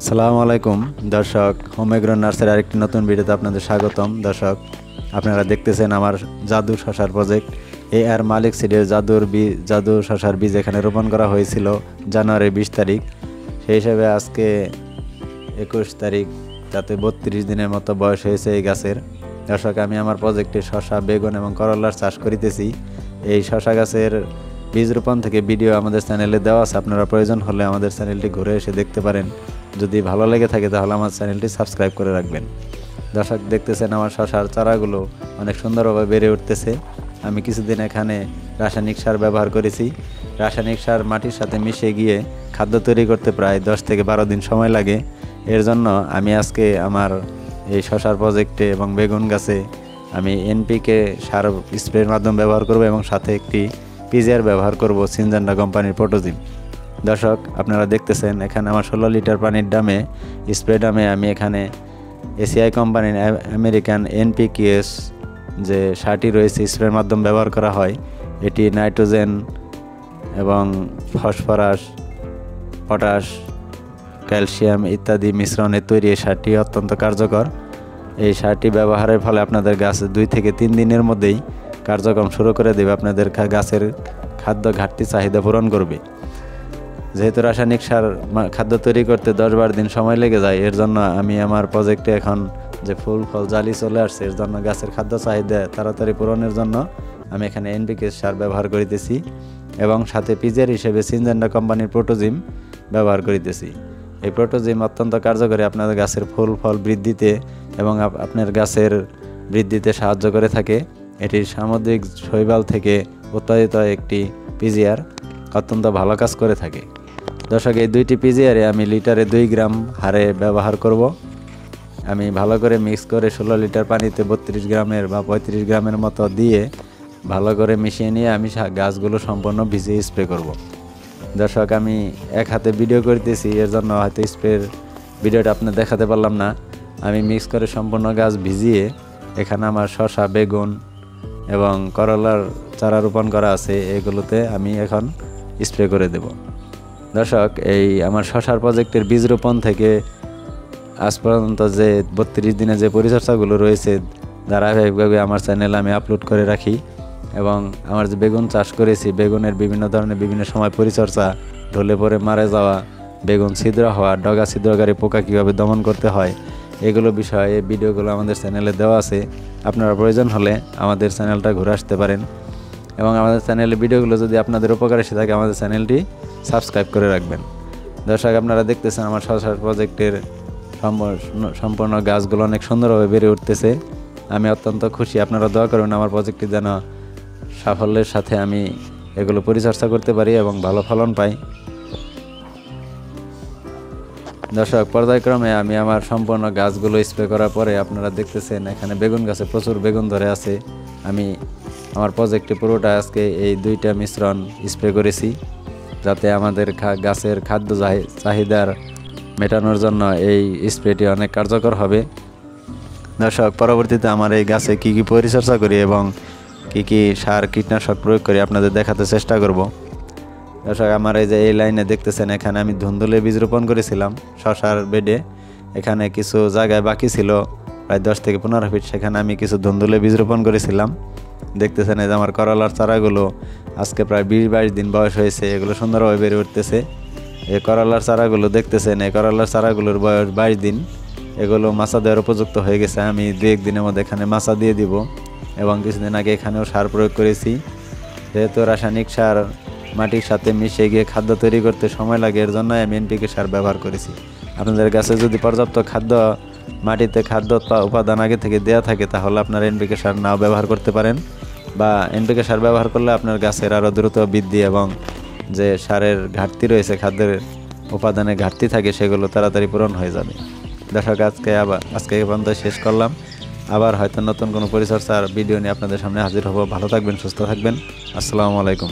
আসসালামু আলাইকুম দর্শক, হোম এগ্রো নার্সারির আরেকটি নতুন ভিডিওতে আপনাদের স্বাগতম। দর্শক, আপনারা দেখতেছেন আমার জাদু শশার প্রজেক্ট। আর মালিক সিডের জাদু শশার বীজ এখানে রোপণ করা হয়েছিল জানুয়ারির 20 তারিখ। সেই হিসাবে আজকে 21 তারিখ, তাতে 32 দিনের মতো বয়স হয়েছে এই গাছের। দর্শক, আমি আমার প্রজেক্টে শশা, বেগুন এবং করলার চাষ করিতেছি। এই শশা গাছের বীজ রোপণ থেকে ভিডিও আমাদের চ্যানেলে দেওয়া আছে, আপনারা প্রয়োজন হলে আমাদের চ্যানেলটি ঘুরে এসে দেখতে পারেন। যদি ভালো লেগে থাকে তাহলে আমার চ্যানেলটি সাবস্ক্রাইব করে রাখবেন। দর্শক, দেখতেছেন আমার শশার চারাগুলো অনেক সুন্দরভাবে বেড়ে উঠতেছে। আমি কিছুদিন এখানে রাসায়নিক সার ব্যবহার করেছি। রাসায়নিক সার মাটির সাথে মিশে গিয়ে খাদ্য তৈরি করতে প্রায় 10 থেকে 12 দিন সময় লাগে। এর জন্য আমি আজকে আমার এই শশার প্রজেক্টে এবং বেগুন গাছে আমি এনপিকে সার স্প্রের মাধ্যমে ব্যবহার করব এবং সাথে একটি পিজিআর ব্যবহার করব, সিনজেন্টা কোম্পানির প্রোটোজিম। দর্শক, আপনারা দেখতেছেন এখানে আমার 16 লিটার পানির ড্রামে, স্প্রে ড্রামে আমি এখানে এসিআই কোম্পানির আমেরিকান এনপিকেএস যে সারটি রয়েছে স্প্রের মাধ্যমে ব্যবহার করা হয়। এটি নাইট্রোজেন এবং ফসফরাস, পটাশ, ক্যালসিয়াম ইত্যাদি মিশ্রণে তৈরি এই সারটি অত্যন্ত কার্যকর। এই সারটি ব্যবহারের ফলে আপনাদের গাছ 2 থেকে 3 দিনের মধ্যেই কার্যক্রম শুরু করে দেবে, আপনাদের গাছের খাদ্য ঘাটতি চাহিদা পূরণ করবে। যেহেতু রাসায়নিক সার খাদ্য তৈরি করতে 10-12 দিন সময় লেগে যায়, এর জন্য আমি আমার প্রজেক্টে এখন যে ফুল ফল জালি চলে আসছে, এর জন্য গাছের খাদ্য চাহিদা তাড়াতাড়ি পূরণের জন্য আমি এখানে এনপিকে সার ব্যবহার করিতেছি এবং সাথে পিজিআর হিসেবে সিনজেন্টা কোম্পানির প্রোটোজিম ব্যবহার করিতেছি। এই প্রোটোজিম অত্যন্ত কার্যকরী আপনাদের গাছের ফুল ফল বৃদ্ধিতে এবং আপনার গাছের বৃদ্ধিতে সাহায্য করে থাকে। এটি সামুদ্রিক শৈবাল থেকে উৎপাদিত একটি পিজিআর অত্যন্ত ভালো কাজ করে থাকে। দর্শক, এই 2টি পিজিআরে আমি লিটারে 2 গ্রাম হারে ব্যবহার করব। আমি ভালো করে মিক্স করে 16 লিটার পানিতে 32 গ্রামের বা 35 গ্রামের মতো দিয়ে ভালো করে মিশিয়ে নিয়ে আমি গাছগুলো সম্পূর্ণ ভিজিয়ে স্প্রে করব। দর্শক, আমি এক হাতে ভিডিও করতেছি, এর জন্য হয়তো স্প্রের ভিডিওটা আপনার দেখাতে পারলাম না। আমি মিক্স করে সম্পূর্ণ গাছ ভিজিয়ে এখানে আমার শশা, বেগুন এবং করলার চারা রোপণ করা আছে, এগুলোতে আমি এখন স্প্রে করে দেব। দর্শক, এই আমার শশার প্রজেক্টের বীজ রোপণ থেকে আজ পর্যন্ত যে 32 দিনে যে পরিচর্যাগুলো রয়েছে ধারাবাহিকভাবে আমার চ্যানেলে আমি আপলোড করে রাখি। এবং আমার যে বেগুন চাষ করেছি, বেগুনের বিভিন্ন ধরনের বিভিন্ন সময় পরিচর্যা, ঢলে পড়ে মারা যাওয়া, বেগুন ছিদ্র হওয়া, ডগা ছিদ্রকারী পোকা কীভাবে দমন করতে হয়, এগুলো বিষয়ে এই ভিডিওগুলো আমাদের চ্যানেলে দেওয়া আছে। আপনারা প্রয়োজন হলে আমাদের চ্যানেলটা ঘুরে আসতে পারেন এবং আমাদের চ্যানেলের ভিডিওগুলো যদি আপনাদের উপকার এসে থাকে আমাদের চ্যানেলটি সাবস্ক্রাইব করে রাখবেন। দর্শক, আপনারা দেখতেছেন আমার শশার প্রজেক্টের সম্পূর্ণ গাছগুলো অনেক সুন্দরভাবে বেড়ে উঠতেছে। আমি অত্যন্ত খুশি। আপনারা দোয়া করুন আমার প্রজেক্টটি যেন সাফল্যের সাথে আমি এগুলো পরিচর্যা করতে পারি এবং ভালো ফলন পাই। দর্শক, পর্যায়ক্রমে আমি আমার সম্পূর্ণ গাছগুলো স্প্রে করার পরে আপনারা দেখতেছেন এখানে বেগুন গাছে প্রচুর বেগুন ধরে আছে। আমি আমার প্রজেক্টে পুরোটা আজকে এই 2টা মিশ্রণ স্প্রে করেছি, যাতে আমাদের গাছের খাদ্য চাহিদার মেটানোর জন্য এই স্প্রেটি অনেক কার্যকর হবে। দর্শক, পরবর্তীতে আমার এই গাছে কী কী পরিচর্যা করি এবং কী কী সার কীটনাশক প্রয়োগ করি আপনাদের দেখাতে চেষ্টা করব। দর্শক, আমার এই যে এই লাইনে দেখতেছেন এখানে আমি ধুন্দুলের বীজ রোপণ করেছিলাম শশার বেডে। এখানে কিছু জায়গায় বাকি ছিল প্রায় 10 থেকে 15 ফিট, সেখানে আমি কিছু ধুন্দুলের বীজ রোপণ করেছিলাম। দেখতেছেন এই যে আমার করলার চারাগুলো আজকে প্রায় 20-22 দিন বয়স হয়েছে, এগুলো সুন্দরভাবে বেড়ে উঠতেছে। এই করলার চারাগুলো দেখতেছেন, এই করলার চারাগুলোর বয়স 22 দিন, এগুলো মাচা দেওয়ার উপযুক্ত হয়ে গেছে। আমি 2-1 দিনের মধ্যে এখানে মাচা দিয়ে দিব এবং কিছুদিন আগে এখানেও সার প্রয়োগ করেছি। যেহেতু রাসায়নিক সার মাটির সাথে মিশে গিয়ে খাদ্য তৈরি করতে সময় লাগে, এর জন্য আমি এনপিকে সার ব্যবহার করেছি। আপনাদের কাছে যদি পর্যাপ্ত মাটিতে খাদ্য উপাদান আগে থেকে দেওয়া থাকে তাহলে আপনারা এনপিকে সার নাও ব্যবহার করতে পারেন, বা এনপিকে সার ব্যবহার করলে আপনার গাছের আরও দ্রুত বৃদ্ধি এবং যে সারের ঘাটতি রয়েছে, খাদ্যের উপাদানের ঘাটতি থাকে, সেগুলো তাড়াতাড়ি পূরণ হয়ে যাবে। দর্শক, আজকে এই পর্যন্ত শেষ করলাম। আবার হয়তো নতুন কোনো পরিচর্যার ভিডিও নিয়ে আপনাদের সামনে হাজির হব। ভালো থাকবেন, সুস্থ থাকবেন। আসসালামু আলাইকুম।